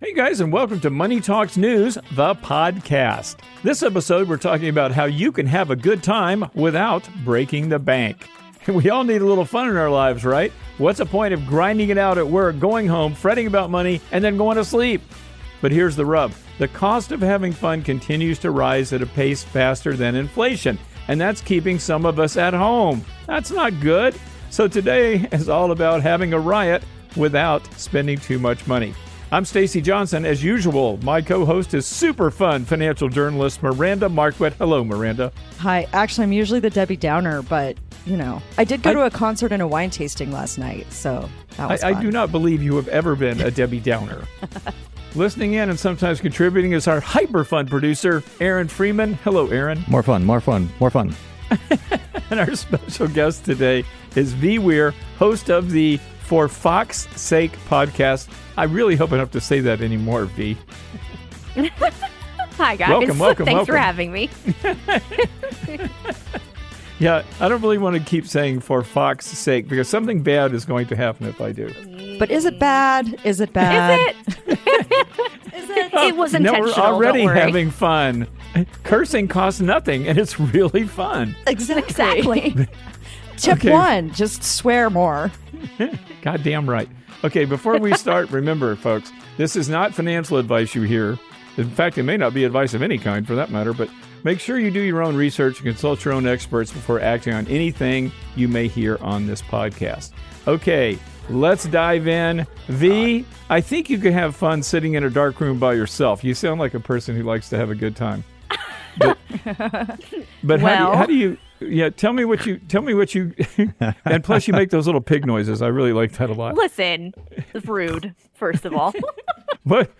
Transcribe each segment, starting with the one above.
Hey guys, and welcome to Money Talks News, the podcast. This episode, we're talking about how you can have a good time without breaking the bank. We all need a little fun in our lives, right? What's the point of grinding it out at work, going home, fretting about money, and then going to sleep? But here's the rub. The cost of having fun continues to rise at a pace faster than inflation, and that's keeping some of us at home. That's not good. So today is all about having a riot without spending too much money. I'm Stacey Johnson. As usual, my co-host is super fun financial journalist Miranda Marquette. Hello, Miranda. Hi. Actually, I'm usually the Debbie Downer, but, I did go to a concert and a wine tasting last night, so that was fun. I do not believe you have ever been a Debbie Downer. Listening in and sometimes contributing is our hyper-fun producer, Aaron Freeman. Hello, Aaron. More fun. And our special guest today is V. Weir, host of the For Fox's Sake podcast. I really hope I don't have to say that anymore, V. Hi, guys. Welcome. Thanks for having me. Yeah, I don't really want to keep saying For Fox's Sake because something bad is going to happen if I do. But is it bad? Is it bad? Is it? It was intentional. No, we're already don't worry. having fun. Cursing costs nothing, and it's really fun. Exactly. Tip Okay. 1, just swear more. Goddamn right. Okay, before we start, remember, folks, this is not financial advice you hear. In fact, it may not be advice of any kind for that matter, but make sure you do your own research and consult your own experts before acting on anything you may hear on this podcast. Okay, let's dive in. V, I think you could have fun sitting in a dark room by yourself. You sound like a person who likes to have a good time. But how do you... Yeah, tell me what you, and plus you make those little pig noises. I really like that a lot. Listen, it's rude, first of all.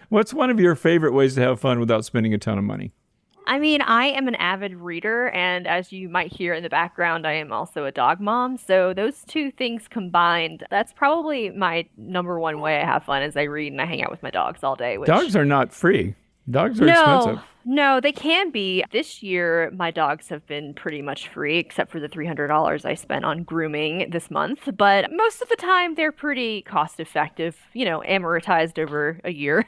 What's one of your favorite ways to have fun without spending a ton of money? I mean, I am an avid reader, and as you might hear in the background, I am also a dog mom. So those two things combined, that's probably my number one way I have fun is I read and I hang out with my dogs all day. Dogs are not free. Dogs are expensive. No, they can be. This year, my dogs have been pretty much free, except for the $300 I spent on grooming this month. But most of the time, they're pretty cost effective, amortized over a year.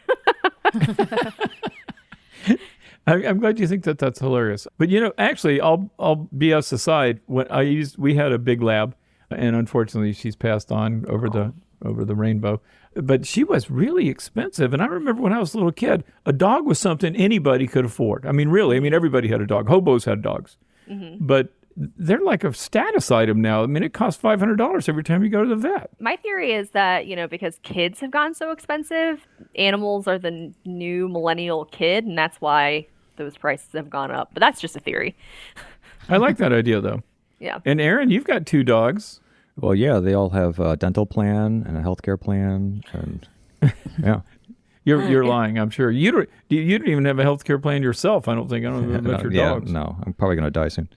I'm glad you think that that's hilarious. But actually, all BS aside, we had a big lab, and unfortunately, she's passed on over the rainbow. But she was really expensive. And I remember when I was a little kid, a dog was something anybody could afford. I mean, really. I mean, everybody had a dog. Hobos had dogs. Mm-hmm. But they're like a status item now. I mean, it costs $500 every time you go to the vet. My theory is that, because kids have gotten so expensive, animals are the new millennial kid, and that's why those prices have gone up. But that's just a theory. I like that idea, though. Yeah. And Aaron, you've got 2 dogs. Well, yeah, they all have a dental plan and a healthcare plan, and yeah. You're lying, I'm sure. You don't even have a healthcare plan yourself. I don't think. I don't know about your dogs. No, I'm probably going to die soon.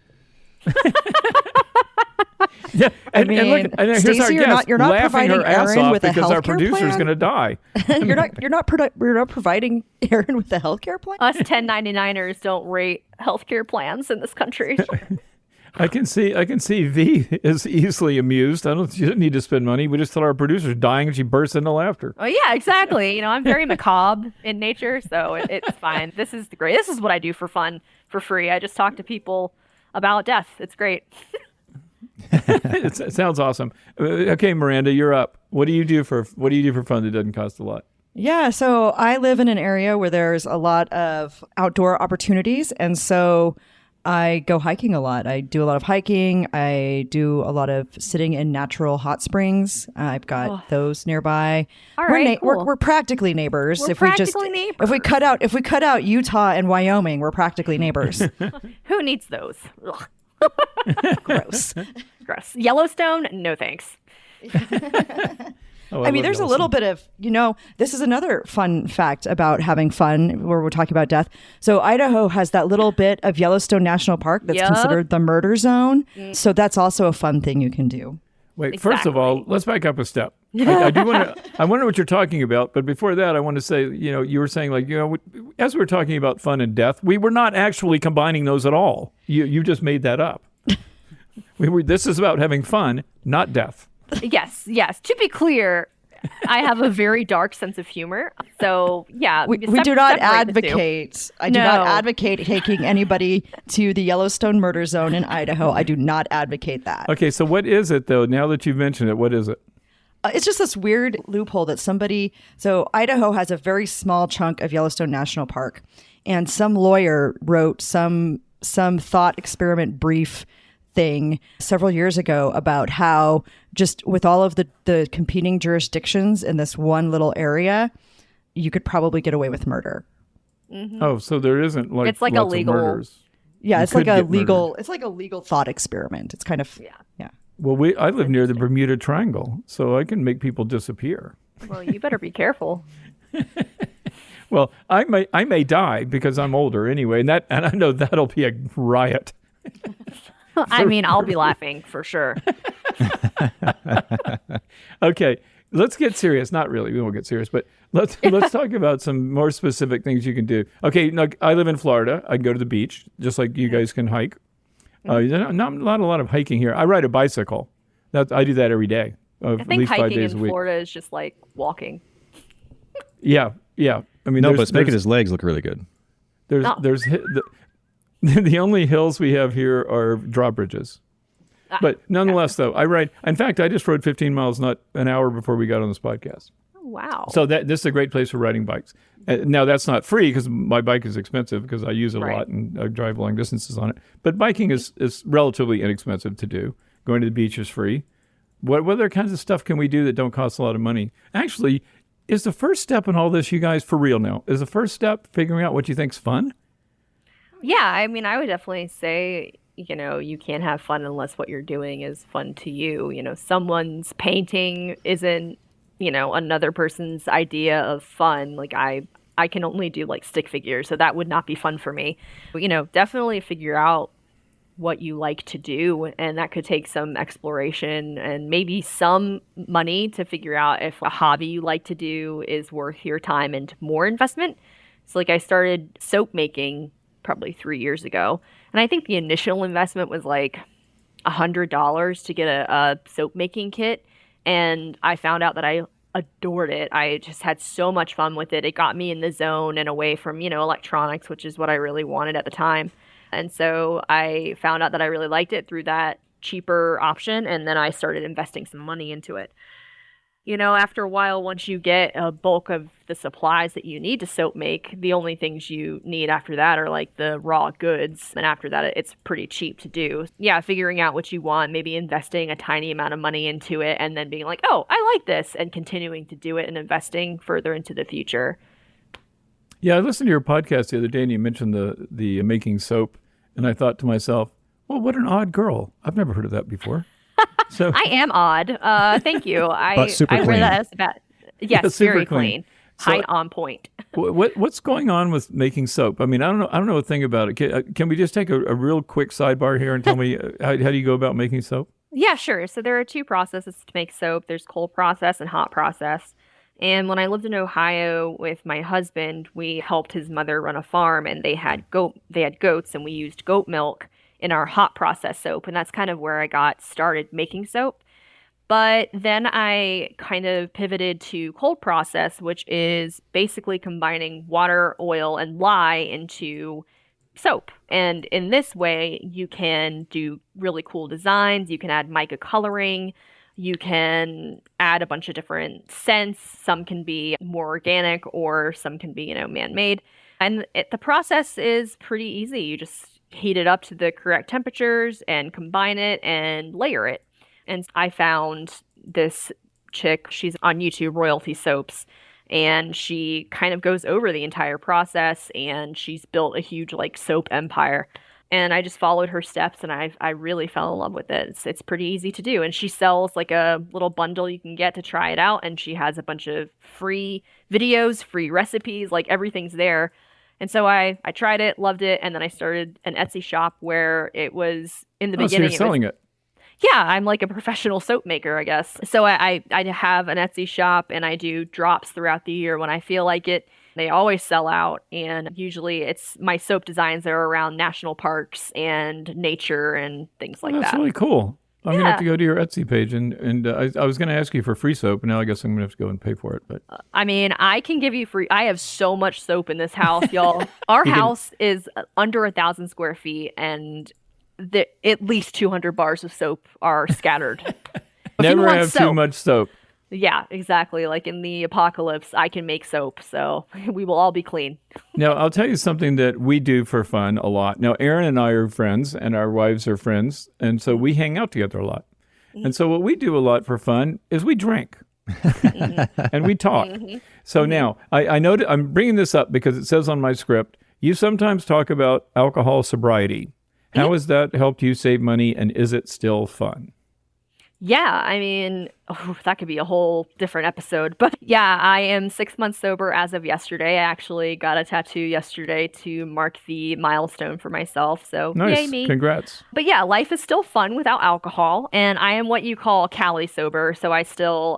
Yeah, and mean, here's Stacey, our you're guest not laughing providing her ass Aaron off with a because our healthcare producer's plan? going to die. You're not providing Aaron with a healthcare plan? Us 1099ers don't rate healthcare plans in this country. I can see V is easily amused. She didn't need to spend money. We just thought our producer's dying and she bursts into laughter. Oh yeah, exactly. I'm very macabre in nature, so it's fine. This is great. This is what I do for fun, for free. I just talk to people about death. It's great. It sounds awesome. Okay, Miranda, you're up. What do you do for fun that doesn't cost a lot? Yeah, so I live in an area where there's a lot of outdoor opportunities, and so I go hiking a lot. I do a lot of hiking. I do a lot of sitting in natural hot springs. I've got those nearby. All right, cool. We're practically neighbors. We're If we cut out Utah and Wyoming, we're practically neighbors. Who needs those? Ugh. Gross. Gross. Yellowstone? No thanks. I mean, there's a little bit of, this is another fun fact about having fun where we're talking about death. So Idaho has that little bit of Yellowstone National Park that's considered the murder zone. So that's also a fun thing you can do. Wait, First of all, let's back up a step. I do want to. I wonder what you're talking about, but before that, I want to say, you were saying as we were talking about fun and death, we were not actually combining those at all. You just made that up. This is about having fun, not death. Yes. To be clear, I have a very dark sense of humor. So, yeah. We do not separate the two. advocate. I do not advocate taking anybody to the Yellowstone murder zone in Idaho. I do not advocate that. Okay, so what is it, though? Now that you've mentioned it, what is it? It's just this weird loophole that so Idaho has a very small chunk of Yellowstone National Park, and some lawyer wrote some thought experiment brief thing several years ago about how just with all of the competing jurisdictions in this one little area, you could probably get away with murder. Mm-hmm. Oh, so there isn't like it's like lots a legal of murders. Yeah, You it's like could a get legal murdered. it's like a legal thought experiment. It's kind of yeah. Well, I live near the Bermuda Triangle, so I can make people disappear. Well, you better be careful. Well, I may die because I'm older anyway, and I know that'll be a riot. I mean, I'll be laughing for sure. Okay, let's get serious. Not really, we won't get serious, but let's talk about some more specific things you can do. Okay, now, I live in Florida. I can go to the beach, just like you guys can hike. Not a lot of hiking here. I ride a bicycle. I do that every day, I at think least 5 hiking days in a week. Florida is just like walking. Yeah. I mean, No, but there's, it's making there's, his legs look really good. there's the only hills we have here are drawbridges. But nonetheless, though, I ride. In fact, I just rode 15 miles not an hour before we got on this podcast. Oh, wow. So this is a great place for riding bikes. Now, that's not free because my bike is expensive because I use it a lot and I drive long distances on it. But biking is relatively inexpensive to do. Going to the beach is free. What other kinds of stuff can we do that don't cost a lot of money? Actually, is the first step in all this, you guys, for real now, is the first step figuring out what you think's fun? Yeah, I mean, I would definitely say, you can't have fun unless what you're doing is fun to you. Someone's painting isn't, another person's idea of fun. Like I can only do like stick figures, so that would not be fun for me. But, definitely figure out what you like to do, and that could take some exploration and maybe some money to figure out if a hobby you like to do is worth your time and more investment. So like I started soap making probably 3 years ago, and I think the initial investment was like $100 to get a soap making kit, and I found out that I adored it. I just had so much fun with it. It got me in the zone and away from, electronics, which is what I really wanted at the time. And so I found out that I really liked it through that cheaper option, and then I started investing some money into it. After a while, once you get a bulk of the supplies that you need to soap make, the only things you need after that are like the raw goods. And after that, it's pretty cheap to do. Yeah, figuring out what you want, maybe investing a tiny amount of money into it, and then being like, oh, I like this, and continuing to do it and investing further into the future. Yeah, I listened to your podcast the other day, and you mentioned the making soap, and I thought to myself, well, what an odd girl. I've never heard of that before. So I am odd. Thank you. But super I wear clean. that as about Yeah, super very clean. clean. So- Height on point. what's going on with making soap? I mean, I don't know a thing about it. Can we just take a real quick sidebar here and tell me how do you go about making soap? Yeah, sure. So there are two processes to make soap. There's cold process and hot process. And when I lived in Ohio with my husband, we helped his mother run a farm, and they had goats, and we used goat milk in our hot process soap. And that's kind of where I got started making soap. But then I kind of pivoted to cold process, which is basically combining water, oil, and lye into soap. And in this way, you can do really cool designs. You can add mica coloring. You can add a bunch of different scents. Some can be more organic, or some can be, man-made. And the process is pretty easy. You just heat it up to the correct temperatures and combine it and layer it. And I found this chick, she's on YouTube, Royalty Soaps, and she kind of goes over the entire process, and she's built a huge soap empire. And I just followed her steps, and I really fell in love with it. It's pretty easy to do. And she sells a little bundle you can get to try it out, and she has a bunch of free videos, free recipes, everything's there. And so I tried it, loved it, and then I started an Etsy shop where it was in the beginning. So you're selling it. Yeah, I'm like a professional soap maker, I guess. So I have an Etsy shop, and I do drops throughout the year when I feel like it. They always sell out, and usually it's my soap designs that are around national parks and nature and things like That's that. really cool. I'm going to have to go to your Etsy page, and I was going to ask you for free soap, and now I guess I'm going to have to go and pay for it. But I mean, I can give you free. I have so much soap in this house, y'all. Our house is under 1,000 square feet, and at least 200 bars of soap are scattered. never have too much soap. Yeah, exactly. Like in the apocalypse, I can make soap, so we will all be clean. Now, I'll tell you something that we do for fun a lot. Now, Erin and I are friends, and our wives are friends, and so we hang out together a lot. And so what we do a lot for fun is we drink. And we talk. So now, I know I'm bringing this up because it says on my script, you sometimes talk about alcohol sobriety. How has that helped you save money, and is it still fun? Yeah, I mean, that could be a whole different episode. But yeah, I am 6 months sober as of yesterday. I actually got a tattoo yesterday to mark the milestone for myself. So nice. Yay me. Congrats. But yeah, life is still fun without alcohol. And I am what you call Cali sober. So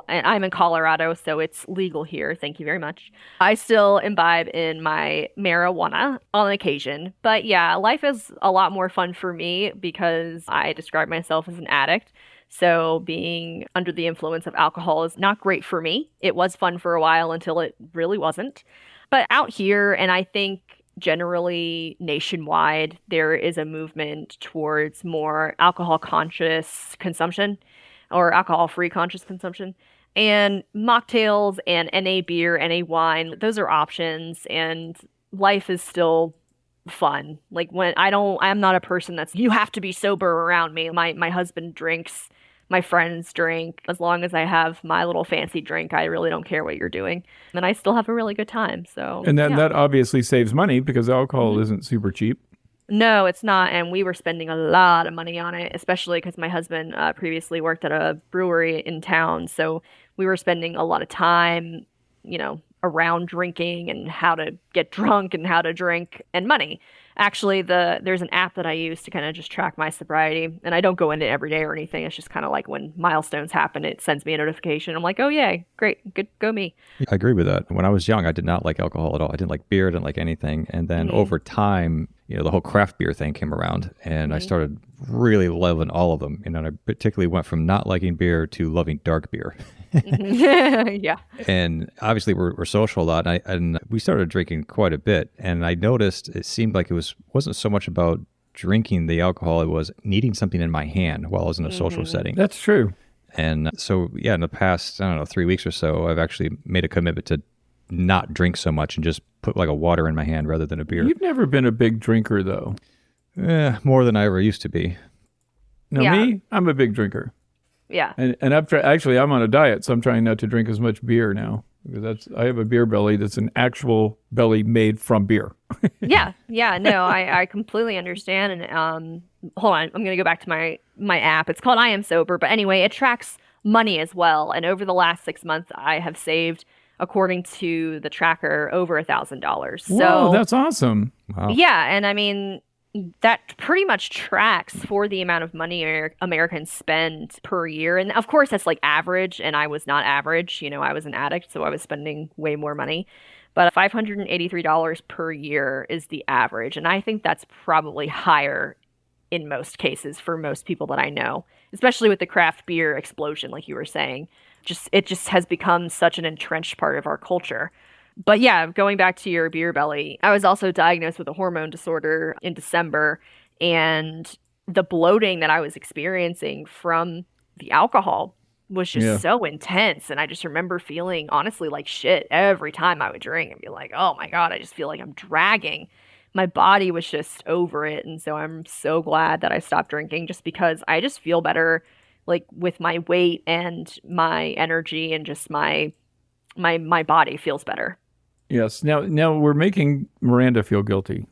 I'm in Colorado, so it's legal here. Thank you very much. I still imbibe in my marijuana on occasion. But yeah, life is a lot more fun for me because I describe myself as an addict. So being under the influence of alcohol is not great for me. It was fun for a while until it really wasn't. But out here, and I think generally nationwide, there is a movement towards more alcohol conscious consumption or alcohol free conscious consumption. And mocktails and NA beer, NA wine, those are options, and life is still fun. Like I'm not a person that's, you have to be sober around me. My husband drinks, my friends drink. As long as I have my little fancy drink, I really don't care what you're doing. And I still have a really good time. So, and then that obviously saves money because alcohol isn't super cheap. No, it's not. And we were spending a lot of money on it, especially because my husband previously worked at a brewery in town. So we were spending a lot of time, around drinking and how to get drunk and how to drink and money. Actually, there's an app that I use to kind of just track my sobriety, and I don't go in it every day or anything. It's just kind of like when milestones happen, it sends me a notification. I'm like, oh, yay, great, good, go me. I agree with that. When I was young, I did not like alcohol at all. I didn't like beer, I didn't like anything. And then over time, the whole craft beer thing came around, and I started really loving all of them. And I particularly went from not liking beer to loving dark beer. Yeah. And obviously we're social a lot, and we started drinking quite a bit. And I noticed it seemed like it wasn't so much about drinking the alcohol, it was needing something in my hand while I was in a social setting. That's true. And so, yeah, in the past, 3 weeks or so, I've actually made a commitment to not drink so much and just put like a water in my hand rather than a beer. You've never been a big drinker, though. More than I ever used to be. Now, me, I'm a big drinker. Yeah. And I'm on a diet, so I'm trying not to drink as much beer now. Because I have a beer belly that's an actual belly made from beer. Yeah. No, I completely understand. And hold on, I'm going to go back to my app. It's called I Am Sober. But anyway, it tracks money as well. And over the last 6 months, I have saved, according to the tracker, over $1,000. So whoa, that's awesome. Wow. Yeah. And I mean, that pretty much tracks for the amount of money Americans spend per year. And of course, that's like average. And I was not average. I was an addict, so I was spending way more money. But $583 per year is the average. And I think that's probably higher in most cases for most people that I know, especially with the craft beer explosion, like you were saying. It just has become such an entrenched part of our culture. But yeah, going back to your beer belly, I was also diagnosed with a hormone disorder in December, and the bloating that I was experiencing from the alcohol was just so intense. And I just remember feeling honestly like shit every time I would drink and be like, oh my God, I just feel like I'm dragging. My body was just over it. And so I'm so glad that I stopped drinking, just because I just feel better, like with my weight and my energy, and just my body feels better. Yes. Now we're making Miranda feel guilty.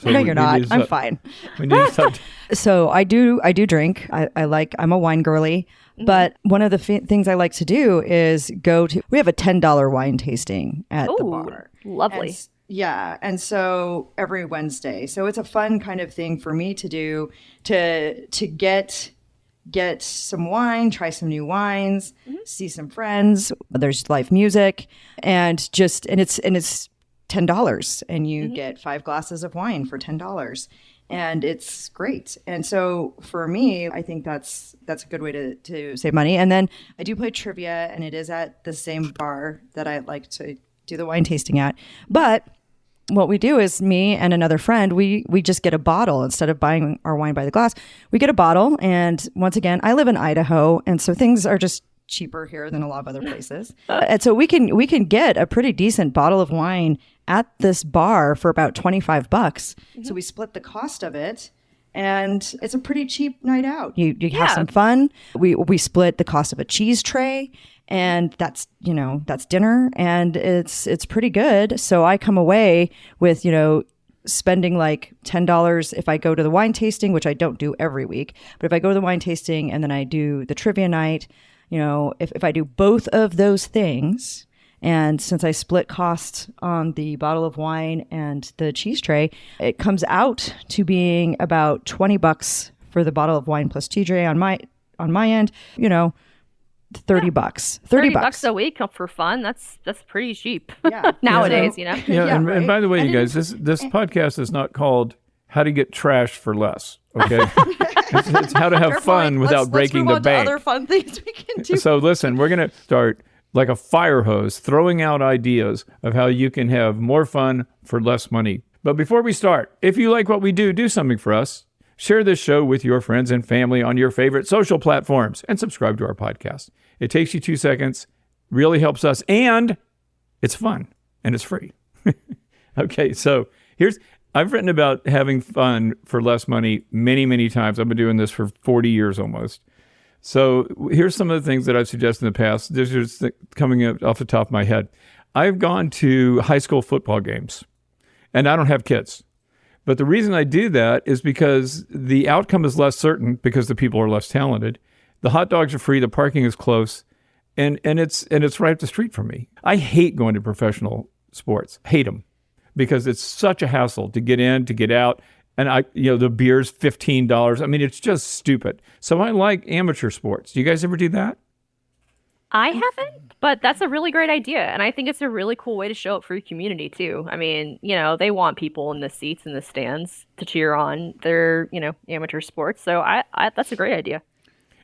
So no, you're not. I'm fine. So I do drink. I'm a wine girly. But one of the things I like to do is we have a $10 wine tasting at the bar. Lovely. And so every Wednesday. So it's a fun kind of thing for me to do to get some wine, try some new wines, see some friends. There's live music, and it's $10, and you get 5 glasses of wine for $10. and it's great. And so for me, I think that's a good way to save money. And then I do play trivia, and it is at the same bar that I like to do the wine tasting at. But what we do is, me and another friend, we just get a bottle instead of buying our wine by the glass. We get a bottle, and once again, I live in Idaho, and so things are just cheaper here than a lot of other places. And so we can get a pretty decent bottle of wine at this bar for about $25. So we split the cost of it, and it's a pretty cheap night out. You have some fun. We split the cost of a cheese tray, and that's dinner, and it's pretty good. So I come away with, spending like $10 if I go to the wine tasting, which I don't do every week, but if I go to the wine tasting and then I do the trivia night, if I do both of those things, and since I split costs on the bottle of wine and the cheese tray, it comes out to being about $20 for the bottle of wine plus tea tray on my end, $30. $30 a week for fun. That's pretty cheap. Yeah. Nowadays, Yeah, and by the way, you guys, this podcast is not called How to Get Trashed for Less. Okay, it's how to have fun without breaking the bank. Other fun things we can do. So listen, we're gonna start like a fire hose, throwing out ideas of how you can have more fun for less money. But before we start, if you like what we do, do something for us. Share this show with your friends and family on your favorite social platforms and subscribe to our podcast. It takes you 2 seconds, really helps us, and it's fun and it's free. Okay, so I've written about having fun for less money many, many times. I've been doing this for 40 years almost. So here's some of the things that I've suggested in the past. This is coming up off the top of my head. I've gone to high school football games, and I don't have kids. But the reason I do that is because the outcome is less certain because the people are less talented. The hot dogs are free, the parking is close, and it's right up the street from me. I hate going to professional sports. Hate them because it's such a hassle to get in, to get out, and the beer's $15. I mean, it's just stupid. So I like amateur sports. Do you guys ever do that? I haven't, but that's a really great idea. And I think it's a really cool way to show up for your community, too. I mean, they want people in the seats in the stands to cheer on their, amateur sports. So I that's a great idea.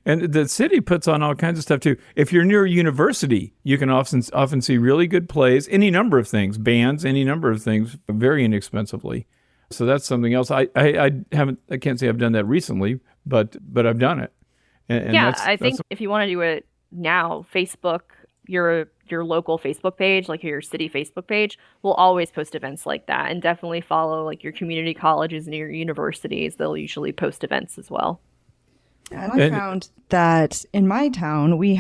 And the city puts on all kinds of stuff, too. If you're near a university, you can often see really good plays, any number of things, bands, any number of things, very inexpensively. So that's something else. I can't say I've done that recently, but I've done it. And I think if you want to do it now, Facebook, your local Facebook page, like your city Facebook page, will always post events like that, and definitely follow like your community colleges and your universities. They'll usually post events as well. And I found that in my town, we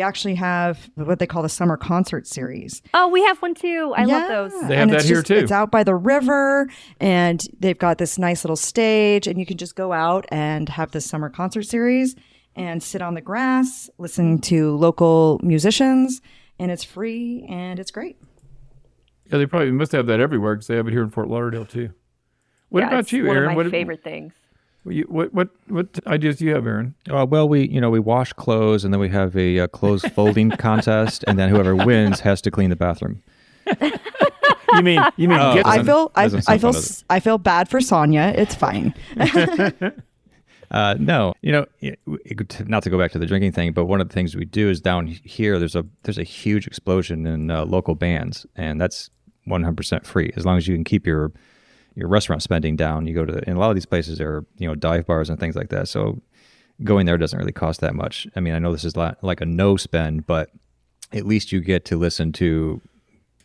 actually have what they call the summer concert series. Oh, we have one too. I love those. They have that here too. It's out by the river, and they've got this nice little stage, and you can just go out and have this summer concert series and sit on the grass, listen to local musicians, and it's free and it's great. Yeah, they probably must have that everywhere because they have it here in Fort Lauderdale too. What about you, Aaron? One of my favorite things. What ideas do you have, Aaron? Well, we wash clothes, and then we have a clothes folding contest, and then whoever wins has to clean the bathroom. You mean? I feel bad for Sonia. It's fine. No, not to go back to the drinking thing, but one of the things we do is down here, there's a huge explosion in local bands, and that's 100% free as long as you can keep your restaurant spending down. You go to in a lot of these places are dive bars and things like that, so going there doesn't really cost that much. I mean, I know this is like a no spend, but at least you get to listen to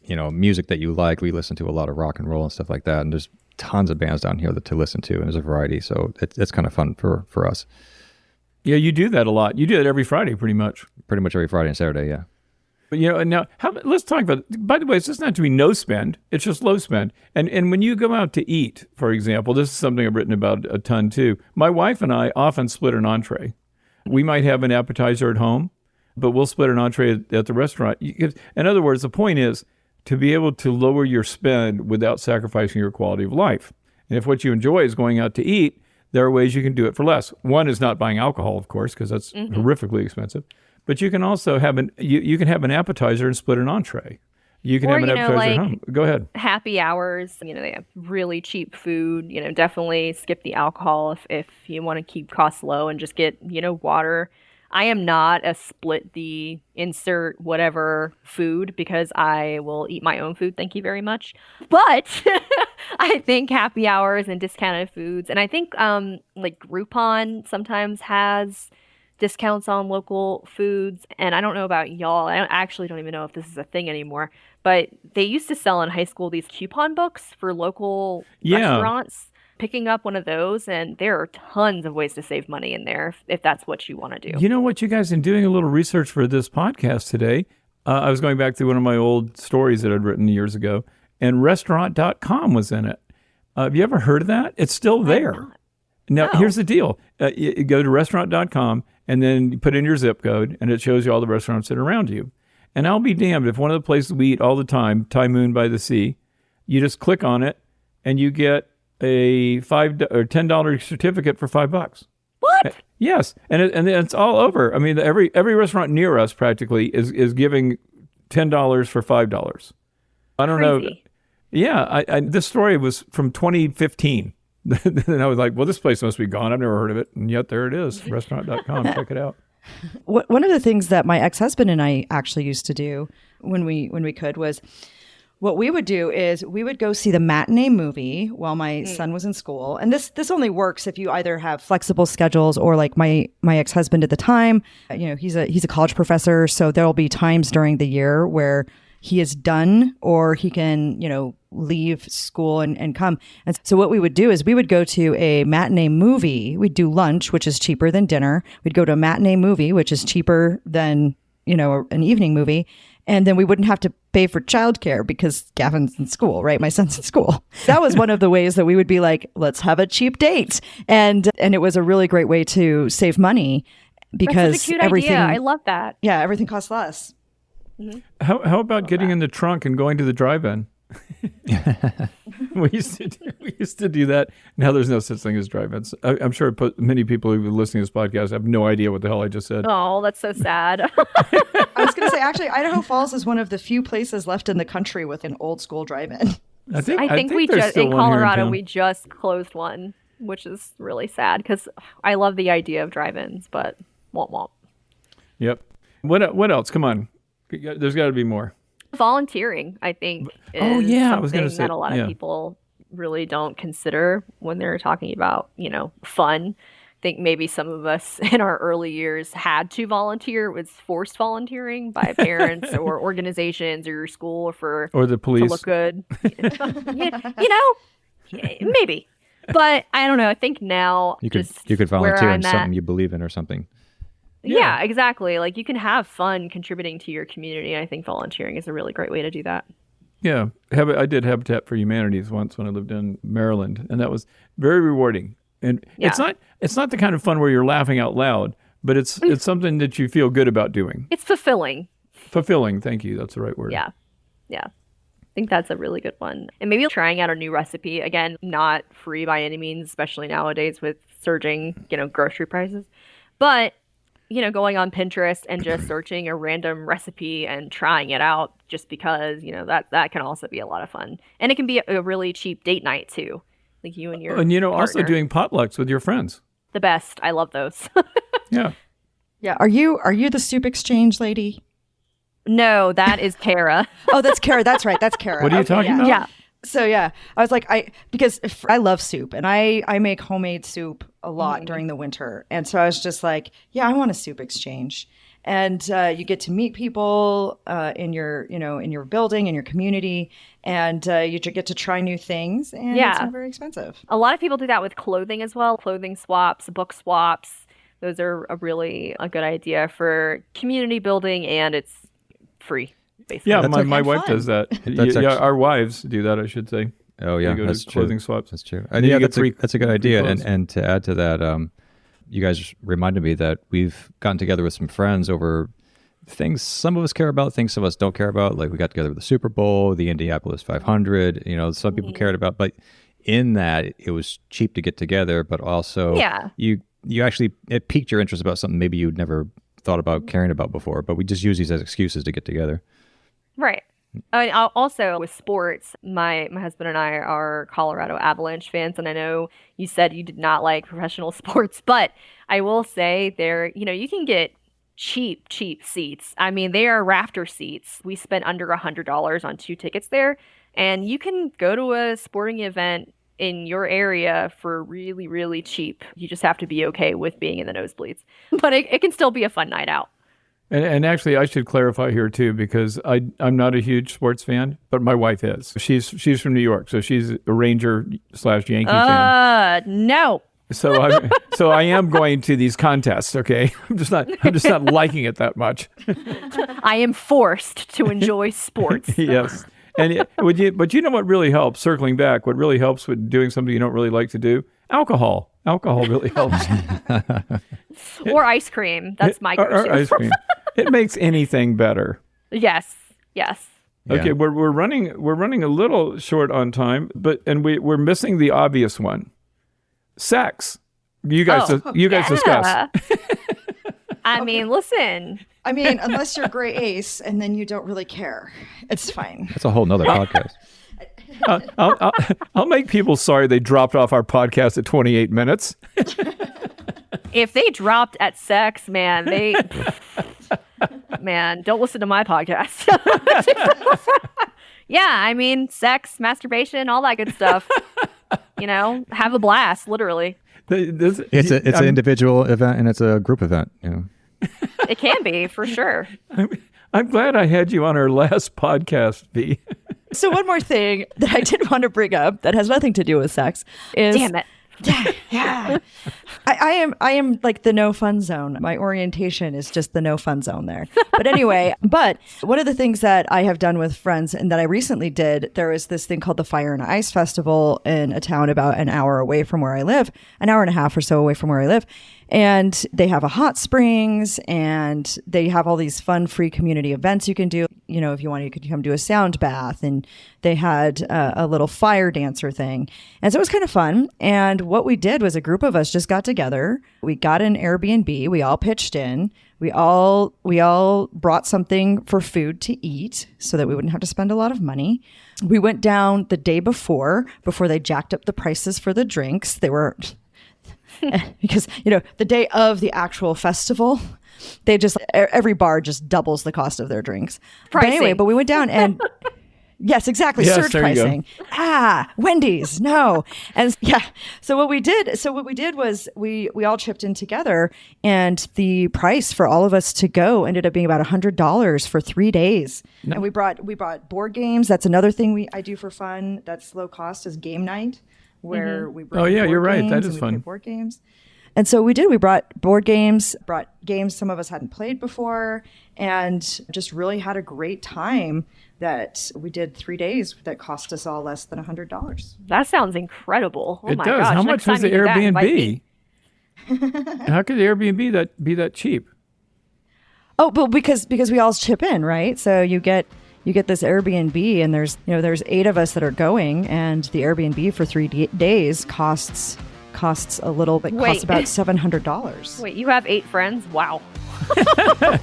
music that you like. We listen to a lot of rock and roll and stuff like that, and there's tons of bands down here to listen to, and there's a variety, so it's kind of fun for us. Yeah, you do that a lot. You do it every Friday, pretty much Every Friday and Saturday. Yeah. But now let's talk about. By the way, it's just not to be no spend; it's just low spend. And when you go out to eat, for example, this is something I've written about a ton too. My wife and I often split an entree. We might have an appetizer at home, but we'll split an entree at the restaurant. In other words, the point is to be able to lower your spend without sacrificing your quality of life. And if what you enjoy is going out to eat, there are ways you can do it for less. One is not buying alcohol, of course, because that's horrifically expensive. But you can also have you can have an appetizer and split an entree. You can Or, have an you know, appetizer at like home. Go ahead. happy hours, they have really cheap food. Definitely skip the alcohol if you want to keep costs low and just get, water. I am not a split the insert whatever food because I will eat my own food. Thank you very much. But I think happy hours and discounted foods, and I think like Groupon sometimes has discounts on local foods. And I don't know about y'all. I actually don't even know if this is a thing anymore. But they used to sell in high school these coupon books for local restaurants. Picking up one of those, and there are tons of ways to save money in there if that's what you want to do. You know what, you guys, in doing a little research for this podcast today, I was going back through one of my old stories that I'd written years ago, and restaurant.com was in it. Have you ever heard of that? It's still there. Now, here's the deal. You go to restaurant.com, and then you put in your zip code, and it shows you all the restaurants that are around you. And I'll be damned if one of the places we eat all the time, Thai Moon by the Sea, you just click on it, and you get a $5 or $10 certificate for $5. What? Yes, and it's all over. I mean, every restaurant near us practically is giving $10 for $5. I don't know. Yeah, this story was from 2015. And I was like, well, this place must be gone. I've never heard of it, and yet there it is. Restaurant.com. Check it out. One of the things that my ex-husband and I actually used to do when we could was, what we would do is we would go see the matinee movie while my son was in school. And this only works if you either have flexible schedules, or like my ex-husband at the time, he's a college professor. So there'll be times during the year where he is done, or he can, leave school and come. And so what we would do is we would go to a matinee movie. We'd do lunch, which is cheaper than dinner. We'd go to a matinee movie, which is cheaper than, an evening movie. And then we wouldn't have to pay for childcare because Gavin's in school, right? My son's in school. That was one of the ways that we would be like, let's have a cheap date. And it was a really great way to save money because That's a cute everything. idea. I love that. Yeah, everything costs less. Mm-hmm. How about getting in the trunk and going to the drive-in? we used to do that. Now there's no such thing as drive-ins. I'm sure many people who are listening to this podcast have no idea what the hell I just said. Oh, that's so sad. I was going to say, actually, Idaho Falls is one of the few places left in the country with an old school drive-in. I think we there's just still in one here Colorado town. we just closed one, which is really sad because I love the idea of drive-ins, but womp womp. Yep. What else? Come on. There's got to be more. Volunteering, I think, is I was something going to say that a lot of people really don't consider when they're talking about, fun. I think maybe some of us in our early years had to volunteer. It was forced volunteering by parents or organizations or your school or the police to look good. Maybe. But I don't know. I think now You could volunteer in something you believe in or something. Yeah, exactly. Like you can have fun contributing to your community. And I think volunteering is a really great way to do that. Yeah. I did Habitat for Humanities once when I lived in Maryland, and that was very rewarding. And it's not the kind of fun where you're laughing out loud, but it's something that you feel good about doing. It's fulfilling. Fulfilling. Thank you. That's the right word. Yeah. Yeah. I think that's a really good one. And maybe trying out a new recipe. Again, not free by any means, especially nowadays with surging, grocery prices. But going on Pinterest and just searching a random recipe and trying it out just because, that can also be a lot of fun. And it can be a really cheap date night too. Like you and your partner. Also doing potlucks with your friends. The best. I love those. Yeah. Yeah. Are you the soup exchange lady? No, that is Kara. Oh, that's Kara. That's right. That's Kara. What are you talking about? Yeah. So I was like, because I love soup and I make homemade soup a lot during the winter. And so I was just like, yeah, I want a soup exchange. And you get to meet people in your building, in your community, and you get to try new things. And it's not very expensive. A lot of people do that with clothing as well. Clothing swaps, book swaps. Those are a good idea for community building, and it's free. Basically. Yeah, my wife does that. Our wives do that, I should say. Oh yeah, that's true. Clothing swaps. That's true. And that's a good idea. And to add to that, you guys reminded me that we've gotten together with some friends over things some of us care about, things some of us don't care about. Like we got together with the Super Bowl, the Indianapolis 500. Some people cared about, but in that it was cheap to get together, but also you actually it piqued your interest about something maybe you'd never thought about caring about before. But we just use these as excuses to get together. Right. Also with sports, my husband and I are Colorado Avalanche fans, and I know you said you did not like professional sports, but I will say you can get cheap seats. I mean, they are rafter seats. We spent under $100 on 2 tickets there, and you can go to a sporting event in your area for really, really cheap. You just have to be okay with being in the nosebleeds. But it can still be a fun night out. And actually, I should clarify here too, because I'm not a huge sports fan, but my wife is. She's from New York, so she's a Ranger/Yankee fan. No. So I am going to these contests. Okay, I'm just not liking it that much. I am forced to enjoy sports. Yes. But you know what really helps? Circling back, what really helps with doing something you don't really like to do? Alcohol. Alcohol really helps. Or ice cream. That's my go-to. Or ice cream. It makes anything better. Yes. Okay, Yeah. we're running a little short on time, and we're missing the obvious one. Sex. You guys discuss. I mean, listen. I mean, unless you're Gray Ace and then you don't really care, it's fine. That's a whole nother podcast. I'll make people sorry they dropped off our podcast at 28 minutes. If they dropped at sex, man, don't listen to my podcast. Yeah, I mean, sex, masturbation, all that good stuff. Have a blast, literally. It's an individual event and it's a group event. It can be, for sure. I'm glad I had you on our last podcast, V. So one more thing that I did want to bring up that has nothing to do with sex is... Damn it. Yeah. I am like the no fun zone. My orientation is just the no fun zone there. But anyway, one of the things that I have done with friends and that I recently did, there was this thing called the Fire and Ice Festival in a town about an hour away from where I live, an hour and a half or so away from where I live. And they have a hot springs and they have all these fun free community events you can do. If you want, you could come do a sound bath, and they had a little fire dancer thing. And so it was kind of fun. And what we did was a group of us just got together. We got an Airbnb. We all pitched in. We all brought something for food to eat so that we wouldn't have to spend a lot of money. We went down the day before they jacked up the prices for the drinks. They were... because the day of the actual festival, they just every bar just doubles the cost of their drinks. But anyway, we went down and yes, exactly, yes, surge pricing. Wendy's, no, and yeah. So what we did was we all chipped in together, and the price for all of us to go ended up being about $100 for 3 days. No. And we brought board games. That's another thing I do for fun. That's low cost, is game night, where we brought you're right. That is fun. Board games. And so we brought board games, brought games some of us hadn't played before, and just really had a great time that we did 3 days that cost us all less than $100. That sounds incredible. Oh it my does. gosh. How much was the Airbnb? How could the Airbnb be that cheap? Oh, but because we all chip in, right? So you get this Airbnb, and there's 8 of us that are going, and the Airbnb for 3 days costs a little bit. Costs about $700. Wait, you have 8 friends? Wow. I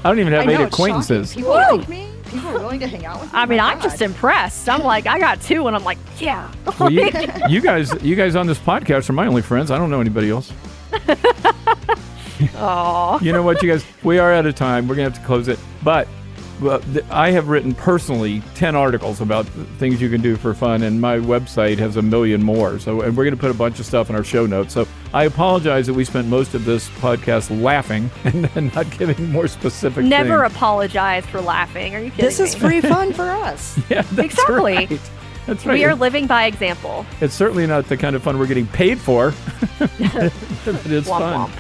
don't even have 8 acquaintances. People like me. People are willing to hang out with me. I mean, I'm just impressed. I'm like, I got 2, and I'm like, yeah. Well, you guys on this podcast are my only friends. I don't know anybody else. Oh. You know what, you guys? We are out of time. We're gonna have to close it, but. Well, I have written personally 10 articles about things you can do for fun, and my website has 1 million more. And we're going to put a bunch of stuff in our show notes. So I apologize that we spent most of this podcast laughing and not giving more specific Never things. Apologize for laughing. Are you kidding This is me? free fun for us. Yeah, that's Exactly. right. That's right. We are living by example. It's certainly not the kind of fun we're getting paid for. But it's Womp fun. womp.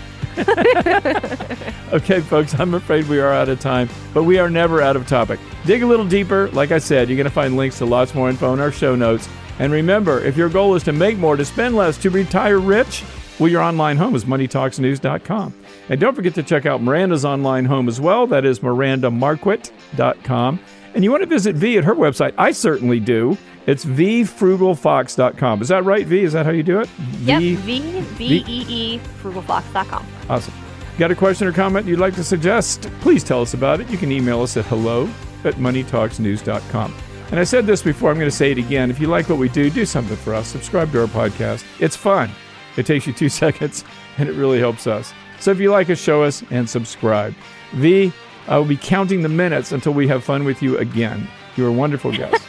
Okay, folks, I'm afraid we are out of time, but we are never out of topic. Dig a little deeper. Like I said, you're going to find links to lots more info in our show notes. And remember, if your goal is to make more, to spend less, to retire rich, well, your online home is moneytalksnews.com. And don't forget to check out Miranda's online home as well. That is mirandamarquit.com. And you want to visit V at her website? I certainly do. It's vfrugalfox.com. Is that right, V? Is that how you do it? Yep, V-E-E, frugalfox.com. Awesome. Got a question or comment you'd like to suggest? Please tell us about it. You can email us at hello at moneytalksnews.com. And I said this before, I'm going to say it again. If you like what we do, do something for us. Subscribe to our podcast. It's fun. It takes you 2 seconds, and it really helps us. So if you like us, show us and subscribe. V, I will be counting the minutes until we have fun with you again. You're a wonderful guest.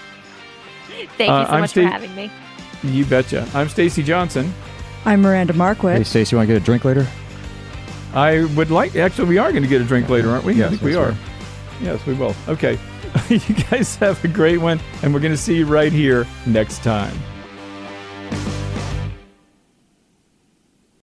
Thank you so much for having me. You betcha. I'm Stacy Johnson. I'm Miranda Marquardt. Hey, Stacey, you want to get a drink later? I would like, actually, we are going to get a drink later, aren't we? Yes, I think we are. right. Yes, we will. Okay. You guys have a great one, and we're going to see you right here next time.